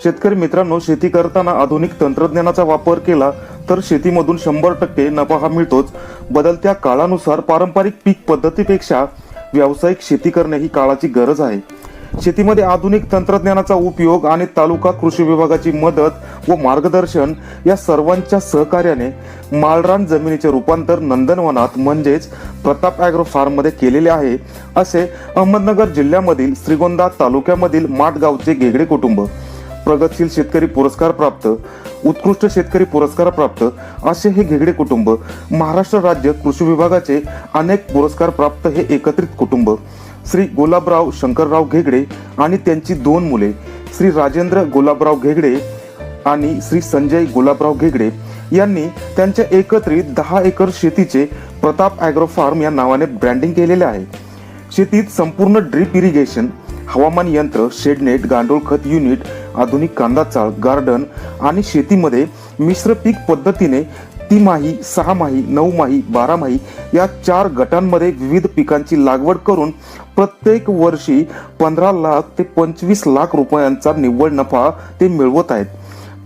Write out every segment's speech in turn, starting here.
शेतकरी मित्रांनो, शेती करताना आधुनिक तंत्रज्ञानाचा वापर केला तर शेतीमधून 100% नफा हा मिळतोच. बदलत्या काळानुसार पारंपरिक पीक पद्धतीपेक्षा व्यावसायिक शेती करणे ही काळाची गरज आहे. शेतीमध्ये आधुनिक तंत्रज्ञानाचा उपयोग आणि तालुका कृषी विभागाची मदत व मार्गदर्शन या सर्वांच्या सहकार्याने माळरान जमिनीचे रूपांतर नंदनवनात म्हणजेच प्रताप ॲग्रो फार्म मध्ये केलेले आहे, असे अहमदनगर जिल्ह्यामधील श्रीगोंदा तालुक्यामधील माट गावचे घेगडे कुटुंब. प्रगतशील शेतकरी पुरस्कार प्राप्त, उत्कृष्ट शेतकरी पुरस्कार प्राप्त असे हे घेगडे कुटुंब. महाराष्ट्र राज्य कृषी विभागाचे अनेक पुरस्कार प्राप्त हे एकत्रित कुटुंब. श्री गुलाबराव शंकरराव घेगडे आणि त्यांची 2 मुले श्री राजेंद्र गुलाबराव घेगडे आणि श्री संजय गुलाबराव घेगडे यांनी त्यांच्या एकत्रित 10 एकर शेतीचे प्रताप ॲग्रो फार्म या नावाने ब्रँडिंग केलेले आहे. शेतीत संपूर्ण ड्रीप इरिगेशन, हवामान यंत्र, शेडनेट, गांडूळ खत युनिट, आधुनिक कांदा चाळ, गार्डन आणि शेतीमध्ये मिश्र पीक पद्धतीने 3माही, 6माही, 9माही, 12माही या 4 गटांमध्ये विविध पिकांची लागवड करून प्रत्येक वर्षी 15 लाख ते 25 लाख रुपयांचा निव्वळ नफा ते मिळवत आहेत.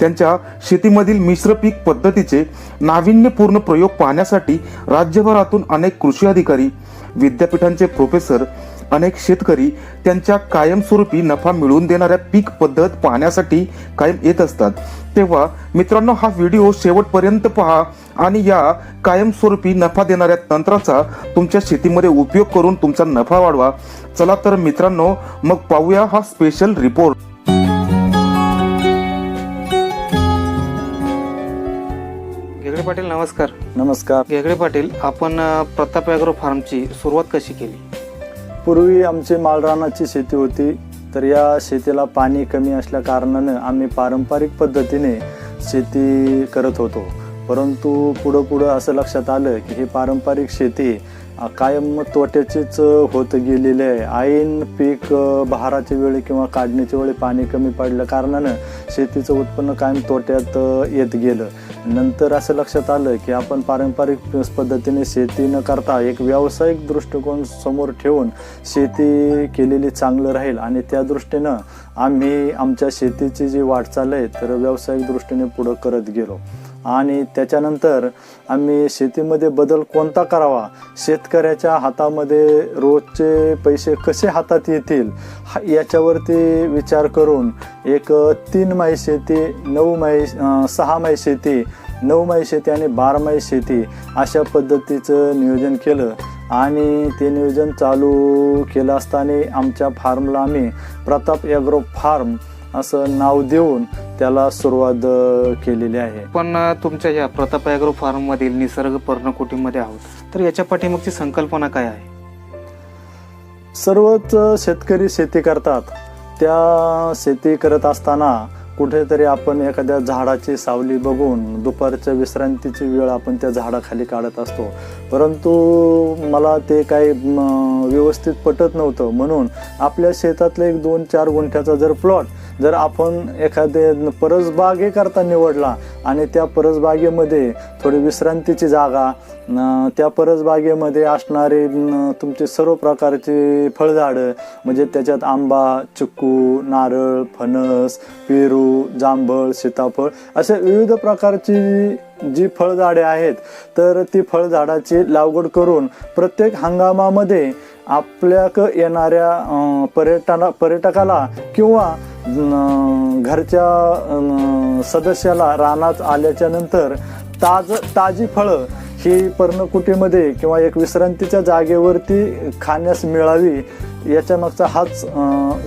त्यांच्या शेतीमधील मिश्र पीक पद्धतीचे नाविन्यपूर्ण प्रयोग पाहण्यासाठी राज्यभरातून अनेक कृषी अधिकारी, विद्यापीठांचे प्रोफेसर, अनेक शेतकरी त्यांच्या कायमस्वरूपी नफा मिळवून देणाऱ्या पीक पद्धत पाहण्यासाठी कायम येत असतात. तेव्हा मित्रांनो, हा व्हिडिओ शेवटपर्यंत पहा आणि या कायमस्वरूपी नफा देणाऱ्या तंत्राचा तुमच्या शेतीमध्ये उपयोग करून तुमचा नफा वाढवा. चला तर मित्रांनो, मग पाहूया हा स्पेशल रिपोर्ट. घेगडे पाटील नमस्कार. नमस्कार. घेगडे पाटील, आपण प्रताप ॲग्रो फार्मची सुरुवात कशी केली? पूर्वी आमची माळरानाची शेती होती, तर या शेतीला पाणी कमी असल्या कारणानं आम्ही पारंपरिक पद्धतीने शेती करत होतो. परंतु पुढं असं लक्षात आलं की ही पारंपरिक शेती कायम तोट्याचीच होत गेलेली आहे. ऐन पीक बहाराच्या वेळी किंवा काढणीच्या वेळी पाणी कमी पडल्या कारणानं शेतीचं उत्पन्न कायम तोट्यात येत गेलं. नंतर असं लक्षात आलं की आपण पारंपरिक पद्धतीने शेती न करता एक व्यावसायिक दृष्टिकोन समोर ठेवून शेती केलेली चांगलं राहील आणि त्या दृष्टीनं आम्ही आमच्या शेतीची जी वाटचाल आहे तर व्यावसायिक दृष्टीने पुढं करत गेलो. आणि त्याच्यानंतर आम्ही शेतीमध्ये बदल कोणता करावा, शेतकऱ्याच्या हातामध्ये रोजचे पैसे कसे हातात येतील याच्यावरती विचार करून एक 3माही शेती, 9माही, 6माही शेती, 9माही शेती आणि 12माही शेती अशा पद्धतीचं नियोजन केलं. आणि ते नियोजन चालू केलं असताना आमच्या फार्मला आम्ही प्रताप ॲग्रो फार्म असं नाव देऊन त्याला सुरुवात केलेली आहे. पण तुमच्या या प्रताप ॲग्रो फार्म मधील निसर्ग पर्णकुटीमध्ये आहोत, तर याच्या पाठीमागची संकल्पना काय आहे? सर्वच शेतकरी शेती करतात. त्या शेती करत असताना कुठेतरी आपण एखाद्या झाडाची सावली बघून दुपारच्या विश्रांतीची वेळ आपण त्या झाडाखाली काढत असतो. परंतु मला ते काही व्यवस्थित पटत नव्हतं. म्हणून आपल्या शेतातलं एक 2-4 गुंठ्याचा जर प्लॉट जर आपण एखाद्या परसबागेकरता निवडला आणि त्या परसबागेमध्ये थोडी विश्रांतीची जागा, त्या परसबागेमध्ये असणारे तुमचे सर्व प्रकारचे फळझाडं म्हणजे त्याच्यात आंबा, चिक्कू, नारळ, फणस, पेरू, जांभळ, सीताफळ अशा विविध प्रकारची जी फळझाडे आहेत तर ती फळझाडाची लागवड करून प्रत्येक हंगामामध्ये आपल्याक येणाऱ्या पर्यटकाला किंवा घरच्या सदस्याला रानात आल्याच्या नंतर ताजी फळं ही पर्णकुटीमध्ये किंवा एक विश्रांतीच्या जागेवरती खाण्यास मिळावी याच्या मागचा हाच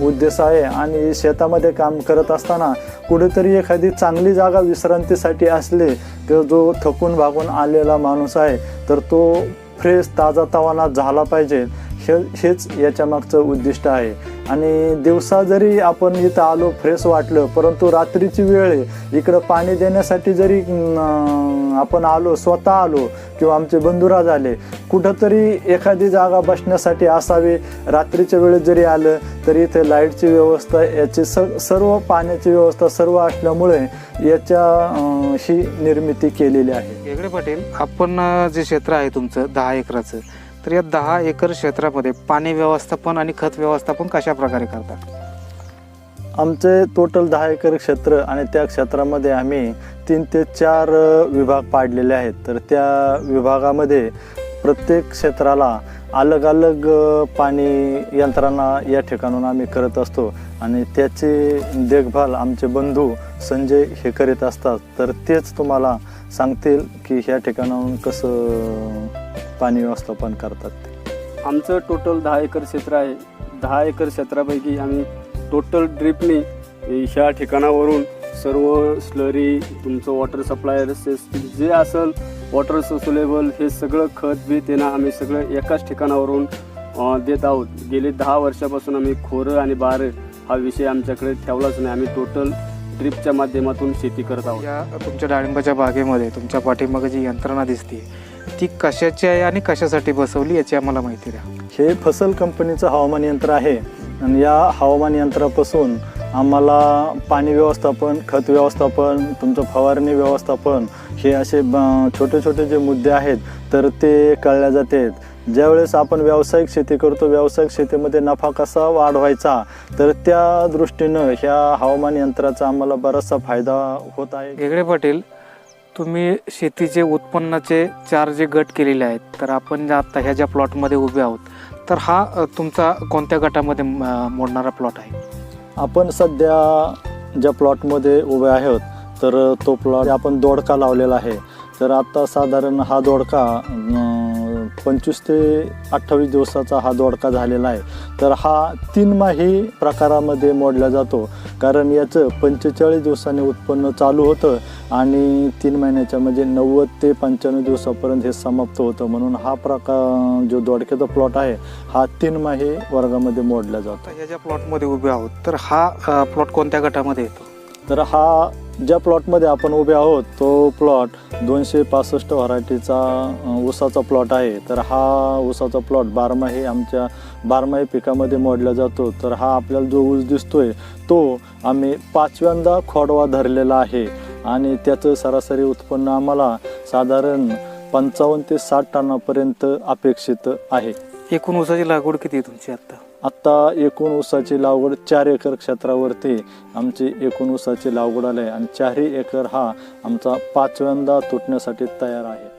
उद्देश आहे. आणि शेतामध्ये काम करत असताना कुठेतरी एखादी चांगली जागा विश्रांतीसाठी असले तर जो थकून भागून आलेला माणूस आहे तर तो फ्रेश ताजातवाना झाला पाहिजे, हेच याच्या मागचं उद्दिष्ट आहे. आणि दिवसा जरी आपण इथं आलो फ्रेश वाटलं, परंतु रात्रीची वेळ आहे, इकडं पाणी देण्यासाठी जरी आपण आलो, स्वतः आलो किंवा आमचे बंधुराज आले, कुठंतरी एखादी जागा बसण्यासाठी असावी. रात्रीच्या वेळेत जरी आलं तरी इथे लाईटची व्यवस्था, याची सर्व पाण्याची व्यवस्था सर्व असल्यामुळे याच्या ही निर्मिती केलेली आहे. घेगडे पाटील, आपण जे क्षेत्र आहे तुमचं 10 एकराचं, तर या 10 एकर क्षेत्रामध्ये पाणी व्यवस्थापन आणि खत व्यवस्थापन कशा प्रकारे करतात? आमचे टोटल 10 एकर क्षेत्र आणि त्या क्षेत्रामध्ये आम्ही 3 ते 4 विभाग पाडलेले आहेत. तर त्या विभागामध्ये प्रत्येक क्षेत्राला अलग अलग पाणी यंत्रणा या ठिकाणून आम्ही करत असतो आणि त्याची देखभाल आमचे बंधू संजय हे करीत असतात. तर तेच तुम्हाला सांगतील की ह्या ठिकाणाहून कसं पाणी व्यवस्थापन करतात. आमचं टोटल 10 एकर क्षेत्र आहे. 10 एकर क्षेत्रापैकी आम्ही टोटल ड्रिपने ह्या ठिकाणावरून सर्व स्लरी, तुमचं वॉटर सप्लायर सिस्टीम जे असेल, वॉटर सोल्युबल हे सगळं खत बी त्यांना आम्ही सगळं एकाच ठिकाणावरून देत आहोत. गेली 10 वर्षापासून आम्ही खोरं आणि बारं हा विषय आमच्याकडे ठेवलाच नाही. आम्ही टोटल ड्रिपच्या माध्यमातून शेती करत आहोत. या तुमच्या डाळिंबाच्या बागेमध्ये तुमच्या पाठीमागे जी यंत्रणा दिसते ती कशाची आहे आणि कशासाठी बसवली याची आम्हाला माहिती द्या. हे फसल कंपनीचं हवामान यंत्र आहे आणि या हवामान यंत्रापासून आम्हाला पाणी व्यवस्थापन, खत व्यवस्थापन, तुमचं फवारणी व्यवस्थापन हे असे छोटे छोटे जे मुद्दे आहेत तर ते कळल्या जातात. ज्यावेळेस आपण व्यावसायिक शेती करतो, व्यावसायिक शेतीमध्ये नफा कसा वाढवायचा, तर त्या दृष्टीनं ह्या हवामान यंत्राचा आम्हाला बराचसा फायदा होत आहे. वेगळे पाटील, तुम्ही शेतीचे उत्पन्नाचे 4 जे गट केलेले आहेत, तर आपण आता ह्या ज्या प्लॉटमध्ये उभे आहोत तर हा तुमचा कोणत्या गटामध्ये मोडणारा प्लॉट आहे? आपण सध्या ज्या प्लॉटमध्ये उभे आहोत तर तो प्लॉट आपण दोडका लावलेला आहे. तर आता साधारण हा दोडका 25 ते 28 दिवसाचा हा दोडका झालेला आहे. तर हा 3 माही प्रकारामध्ये मोडला जातो, कारण याचं 45 दिवसांनी उत्पन्न चालू होतं आणि 3 महिन्याच्या म्हणजे 90 ते 95 दिवसापर्यंत हे समाप्त होतं. म्हणून हा प्रकार जो दोडक्याचा प्लॉट आहे हा 3 माही वर्गामध्ये मोडला जातो. आता ह्या ज्या प्लॉटमध्ये उभे आहोत तर हा प्लॉट कोणत्या गटामध्ये येतो? तर हा ज्या प्लॉटमध्ये आपण उभे आहोत तो प्लॉट 265 व्हरायटीचा ऊसाचा प्लॉट आहे. तर हा ऊसाचा प्लॉट बारमाही आमच्या बारमाही पिकामध्ये मोडला जातो. तर हा आपल्याला जो ऊस दिसतोय तो आम्ही 5व्यांदा खोडवा धरलेला आहे आणि त्याचं सरासरी उत्पन्न आम्हाला साधारण 55 ते 60 टनापर्यंत अपेक्षित आहे. एकूण ऊसाची लागवड किती आहे तुमची आता? आत्ता एकूण ऊसाची लागवड 4 एकर क्षेत्रावरती आमची एकूण ऊसाची लागवड आली आहे आणि 4 एकर हा आमचा 5व्यांदा तुटण्यासाठी तयार आहे.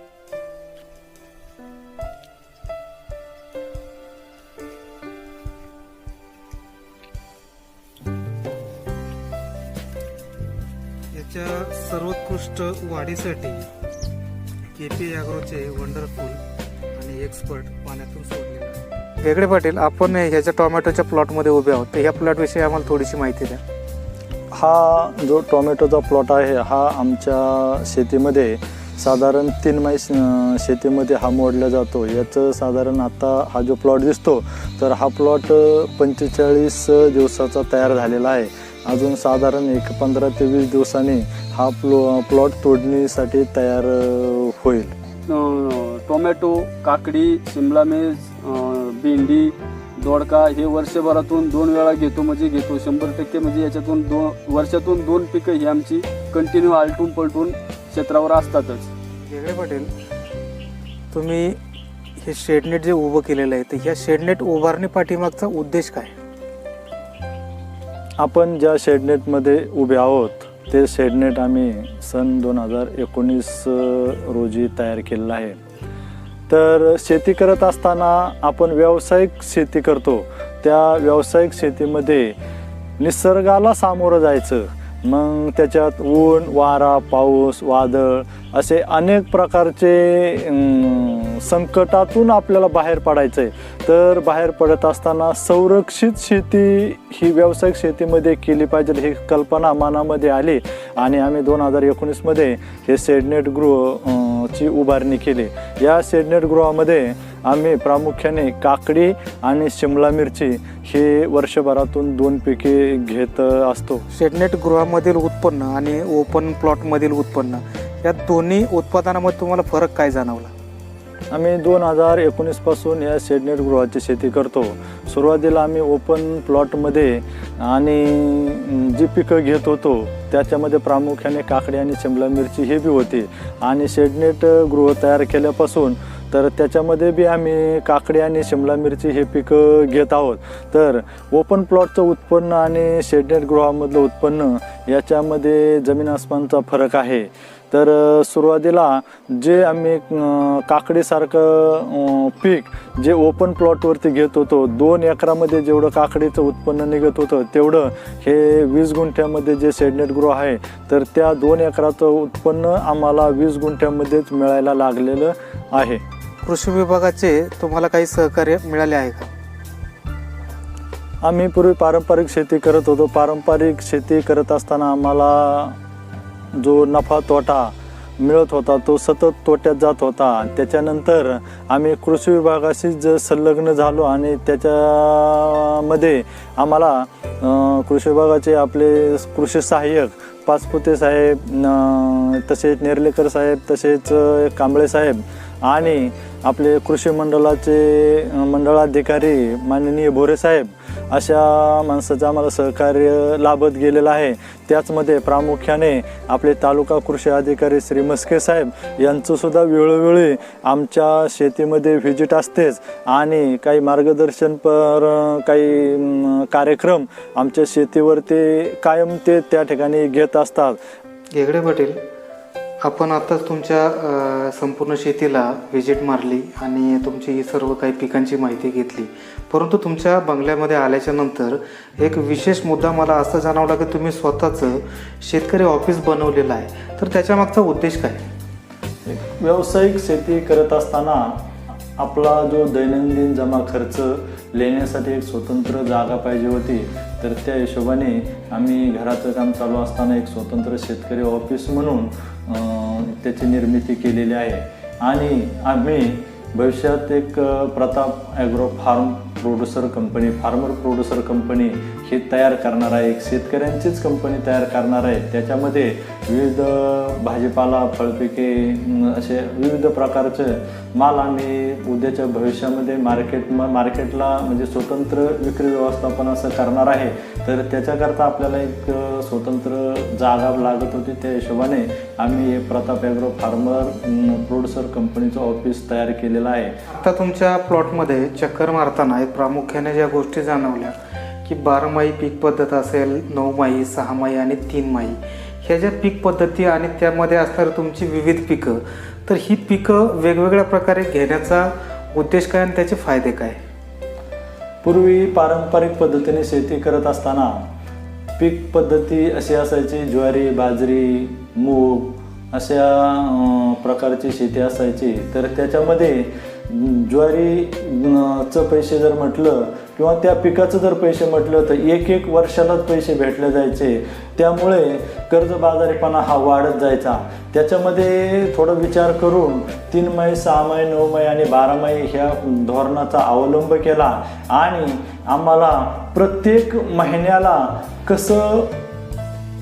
याच्या सर्वोत्कृष्ट वाढीसाठी KP ॲग्रोचे वंडरफुल आणि एक्सपर्ट पाण्यातून सोडलेलं आहे. वेगळे पाटील, आपण ह्याच्या टोमॅटोच्या प्लॉटमध्ये उभे आहोत, तर ह्या प्लॉटविषयी आम्हाला थोडीशी माहिती द्या. हा जो टोमॅटोचा प्लॉट आहे हा आमच्या शेतीमध्ये साधारण 3 माही शेतीमध्ये हा मोडला जातो. याचं साधारण आता हा जो प्लॉट दिसतो तर हा प्लॉट 45 दिवसाचा तयार झालेला आहे. अजून साधारण 15 ते 20 दिवसांनी हा प्लॉट तोडणीसाठी तयार होईल. टोमॅटो, काकडी, शिमला मिर्च, भेंडी, दोडका हे वर्षभरातून 2 वेळा घेतो म्हणजे घेतो 100%. म्हणजे याच्यातून वर्षातून 2 पिकं ही आमची कंटिन्यू आलटून पलटून क्षेत्रावर असतातच. वेगळे पाटील, तुम्ही हे शेडनेट जे उभं केलेलं आहे तर ह्या शेडनेट उभारणी पाठीमागचा उद्देश काय? आपण ज्या शेडनेटमध्ये उभे आहोत ते शेडनेट आम्ही सन 2019 रोजी तयार केलेलं आहे. तर शेती करत असताना आपण व्यावसायिक शेती करतो. त्या व्यावसायिक शेतीमध्ये निसर्गाला सामोरं जायचं. मग त्याच्यात ऊन, वारा, पाऊस, वादळ असे अनेक प्रकारचे संकटातून आपल्याला बाहेर पडायचं आहे. तर बाहेर पडत असताना संरक्षित शेती ही व्यावसायिक शेतीमध्ये केली पाहिजे ही कल्पना मनामध्ये आली आणि आम्ही 2019मध्ये हे शेडनेट गृह ची उभारणी केली. या शेडनेट गृहामध्ये आम्ही प्रामुख्याने काकडी आणि शिमला मिरची हे वर्षभरातून 2 पिके घेत असतो. शेडनेट गृहामधील उत्पन्न आणि ओपन प्लॉटमधील उत्पन्न या दोन्ही उत्पादनामध्ये तुम्हाला फरक काय जाणवला? आम्ही 2019 पासून या शेडनेट गृहाची शेती करतो. सुरुवातीला आम्ही ओपन प्लॉटमध्ये आणि जी पिकं घेत होतो त्याच्यामध्ये प्रामुख्याने काकडी आणि शिमला मिरची हे बी होती आणि शेडनेट गृह तयार केल्यापासून तर त्याच्यामध्ये बी आम्ही काकडी आणि शिमला मिरची हे पिकं घेत आहोत. तर ओपन प्लॉटचं उत्पन्न आणि शेडनेट गृहामधलं उत्पन्न याच्यामध्ये जमीन आसमानचा फरक आहे. तर सुरुवातीला जे आम्ही काकडीसारखं पीक जे ओपन प्लॉटवरती घेत होतो, 2 एकरामध्ये जेवढं काकडीचं उत्पन्न निघत होतं तेवढं हे 20 गुंठ्यामध्ये जे शेडनेट गृह आहे तर त्या 2 एकराचं उत्पन्न आम्हाला 20 गुंठ्यामध्येच मिळायला लागलेलं आहे. कृषी विभागाचे तुम्हाला काही सहकार्य मिळाले आहे का? आम्ही पूर्वी पारंपरिक शेती करत होतो. पारंपरिक शेती करत असताना आम्हाला जो नफा तोटा मिळत होता तो सतत तोट्यात जात होता. त्याच्यानंतर आम्ही कृषी विभागाशी संलग्न झालो आणि त्याच्यामध्ये आम्हाला कृषी विभागाचे आपले कृषी सहाय्यक पाचपुते साहेब, तसेच नेर्लेकर साहेब, तसेच कांबळे साहेब आणि आपले कृषी मंडळाधिकारी माननीय भोरे साहेब अशा माणसाचं आम्हाला सहकार्य लाभत गेलेलं आहे. त्याचमध्ये प्रामुख्याने आपले तालुका कृषी अधिकारी श्री मस्के साहेब यांचंसुद्धा वेळोवेळी आमच्या शेतीमध्ये व्हिजिट असतेच आणि काही मार्गदर्शनपर काही कार्यक्रम आमच्या शेतीवरती कायम ते त्या ठिकाणी घेत असतात. गेगडे पाटील, आपण आताच तुमच्या संपूर्ण शेतीला व्हिजिट मारली आणि तुमची ही सर्व काही पिकांची माहिती घेतली, परंतु तुमच्या बंगल्यामध्ये आल्याच्या नंतर एक विशेष मुद्दा मला असा जाणवला की तुम्ही स्वतःचं शेतकरी ऑफिस बनवलेलं आहे. तर त्याच्यामागचा उद्देश काय? व्यावसायिक शेती करत असताना आपला जो दैनंदिन जमा खर्च लेण्यासाठी एक स्वतंत्र जागा पाहिजे होती. तर त्या हिशोबाने आम्ही घराचं काम चालू असताना एक स्वतंत्र शेतकरी ऑफिस म्हणून त्याची निर्मिती केलेली आहे. आणि आम्ही भविष्यात एक Pratap agro farmer producer company ही तयार करणार आहे. एक शेतकऱ्यांचीच कंपनी तयार करणार आहे. त्याच्यामध्ये विविध भाजीपाला, फळपिके असे विविध प्रकारचे माल आम्ही उद्याच्या भविष्यामध्ये मार्केटला म्हणजे स्वतंत्र विक्री व्यवस्थापन असं करणार आहे. तर त्याच्याकरता आपल्याला एक स्वतंत्र जागा लागत होती. त्या हिशोबाने आम्ही प्रताप ॲग्रो फार्मर प्रोड्युसर कंपनीचं ऑफिस तयार केलेलं आहे. आता तुमच्या प्लॉटमध्ये चक्कर मारताना एक प्रामुख्याने ज्या गोष्टी जाणवल्या की 12माही पीक पद्धत असेल, 9माही, 6माही आणि 3माही, ह्या ज्या पीक पद्धती आणि त्यामध्ये असणारी तुमची विविध पिकं, तर ही पिकं वेगवेगळ्या प्रकारे घेण्याचा उद्देश काय आणि त्याचे फायदे काय? पूर्वी पारंपरिक पद्धतीने शेती करत असताना पीक पद्धती अशी असायची, ज्वारी, बाजरी, मूग अशा प्रकारची शेती असायची. तर त्याच्यामध्ये ज्वारीचं पैसे जर म्हटलं किंवा त्या पिकाचं जर पैसे म्हटलं तर एक वर्षालाच पैसे भेटले जायचे. त्यामुळे कर्जबाजारीपणा हा वाढत जायचा. त्याच्यामध्ये थोडा विचार करून 3माही, 6माही, 9माही आणि 12माही ह्या धोरणाचा अवलंब केला आणि आम्हाला प्रत्येक महिन्याला कसं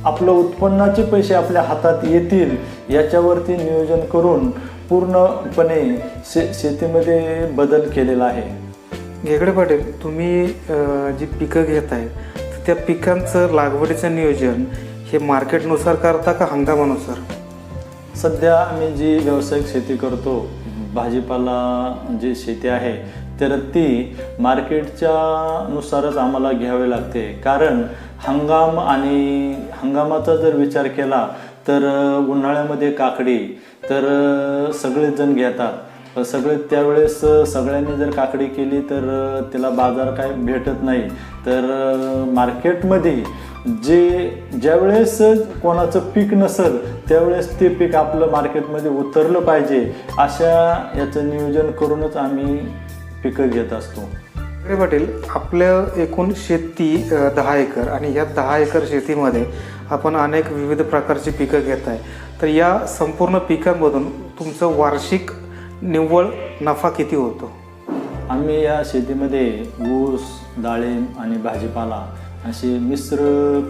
आपलं उत्पन्नाचे पैसे आपल्या हातात येतील याच्यावरती नियोजन करून पूर्णपणे शेतीमध्ये बदल केलेला आहे. गेगडे पाटील, तुम्ही जी पिकं घेत आहे तर त्या पिकांचं लागवडीचं नियोजन हे मार्केटनुसार करता का हंगामानुसार? सध्या आम्ही जी व्यावसायिक शेती करतो, भाजीपाला जी शेती आहे तर ती मार्केटच्या नुसारच आम्हाला घ्यावी लागते. कारण हंगाम आणि हंगामाचा जर विचार केला तर उन्हाळ्यामध्ये काकडी तर सगळेच जण घेतात. सगळे त्यावेळेस सगळ्यांनी जर काकडी केली तर त्याला बाजार काय भेटत नाही. तर मार्केटमध्ये ज्यावेळेस कोणाचं पीक नसेल त्यावेळेस ते पीक आपलं मार्केटमध्ये उतरलं पाहिजे अशा याचं नियोजन करूनच आम्ही पिकं घेत असतो. गेगडे पाटील, आपलं एकूण शेती 10 एकर आणि या 10 एकर शेतीमध्ये आपण अनेक विविध प्रकारची पिकं घेत आहे. तर या संपूर्ण पिकांमधून तुमचं वार्षिक निव्वळ नफा किती होतो? आम्ही या शेतीमध्ये ऊस, डाळिंब आणि भाजीपाला अशी मिश्र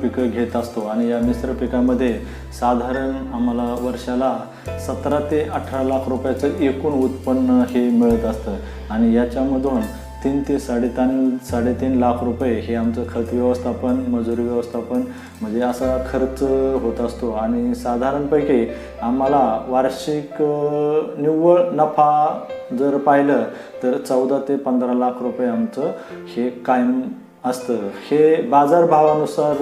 पिकं घेत असतो आणि या मिश्र पिकामध्ये साधारण आम्हाला वर्षाला 17 ते 18 लाख रुपयाचं एकूण उत्पन्न हे मिळत असतं. आणि याच्यामधून 3 ते 3.5 लाख रुपये हे आमचं खत व्यवस्थापन, मजुरी व्यवस्थापन म्हणजे असा खर्च होत असतो. आणि साधारणपैकी आम्हाला वार्षिक निव्वळ नफा जर पाहिलं तर 14 ते 15 लाख रुपये आमचं हे कायम असतं. हे बाजारभावानुसार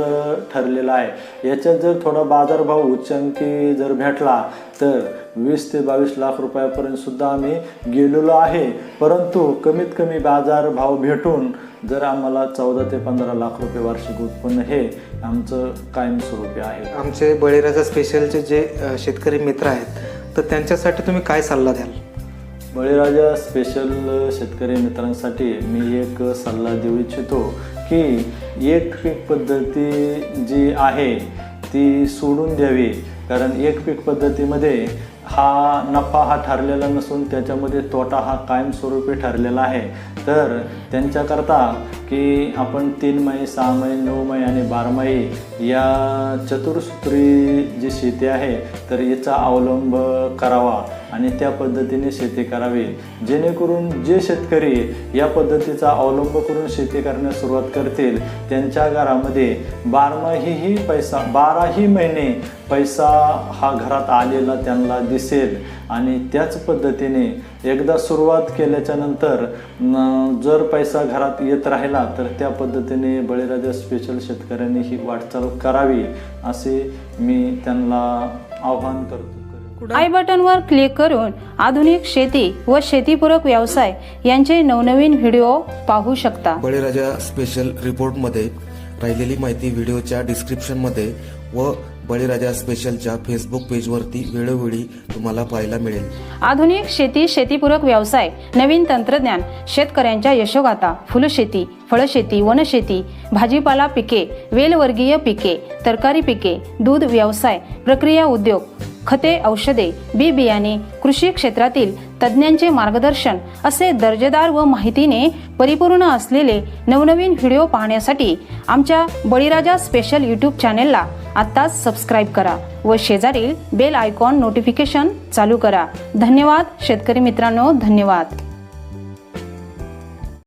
ठरलेलं आहे. याच्यात जर थोडा बाजारभाव उच्चांकी जर भेटला तर 20 ते 22 लाख रुपयापर्यंत सुद्धा आम्ही गेलेलो आहे. परंतु कमीत कमी बाजारभाव भेटून जर आम्हाला 14 ते 15 लाख रुपये वार्षिक उत्पन्न हे आमचं कायमस्वरूपी आहे. आमचे बळीराजा स्पेशलचे जे शेतकरी मित्र आहेत तर त्यांच्यासाठी तुम्ही काय सल्ला द्याल? बळीराजा स्पेशल शेतकरी मित्रांसाठी मी एक सल्ला देऊ इच्छितो की एक पीक पद्धती जी आहे ती सोडून द्यावी. कारण एक पीक पद्धतीमध्ये हा नफा हा ठरलेला नसून त्याच्यामध्ये तोटा हा कायमस्वरूपी ठरलेला आहे. तर त्यांच्याकरता की आपण 3 महिने, 6 महिने, 9 महिने आणि 12 महिने या चतुर्सूत्री जी शेती आहे तर याचा अवलंब करावा आणि त्या पद्धतीने शेती करावी. जेणेकरून जे शेतकरी या पद्धतीचा अवलंब करून शेती करण्यास सुरुवात करतील त्यांच्या घरामध्ये 12ही महिने पैसा हा घरात आलेला त्यांना दिसेल. आणि त्याच पद्धतीने एकदा सुरुवात केल्याच्या नंतर जर पैसा घरात येत राहिला तर त्या पद्धतीने बळीराजा स्पेशल शेतकऱ्यांनी ही वाटचाल करावी असे मी त्यांना आवाहन करतो. आय बटनवर क्लिक करून आधुनिक शेती व शेतीपूरक व्यवसाय यांचे नवनवीन व्हिडिओ पाहू शकता. बळीराजा स्पेशल रिपोर्टमध्ये राहिलेली माहिती व्हिडिओच्या डिस्क्रिप्शनमध्ये व बळीराजा स्पेशलच्या फेसबुक पेजवरती वेळोवेळी तुम्हाला पाहायला मिळेल. आधुनिक शेती, शेतीपूरक व्यवसाय, नवीन तंत्रज्ञान, शेतकऱ्यांच्या यशोगाथा, फुलशेती, फळशेती, वनशेती, भाजीपाला पिके, वेलवर्गीय पिके, तरकारी पिके, दूध व्यवसाय, प्रक्रिया उद्योग, खते, औषधे, बी बियाणे, कृषी क्षेत्रातील तज्ज्ञांचे मार्गदर्शन असे दर्जेदार व माहितीने परिपूर्ण असलेले नवनवीन व्हिडिओ पाहण्यासाठी आमच्या बळीराजा स्पेशल यूट्यूब चॅनेलला आत्ताच सबस्क्राईब करा व शेजारील बेल आयकॉन नोटिफिकेशन चालू करा. धन्यवाद शेतकरी मित्रांनो, धन्यवाद.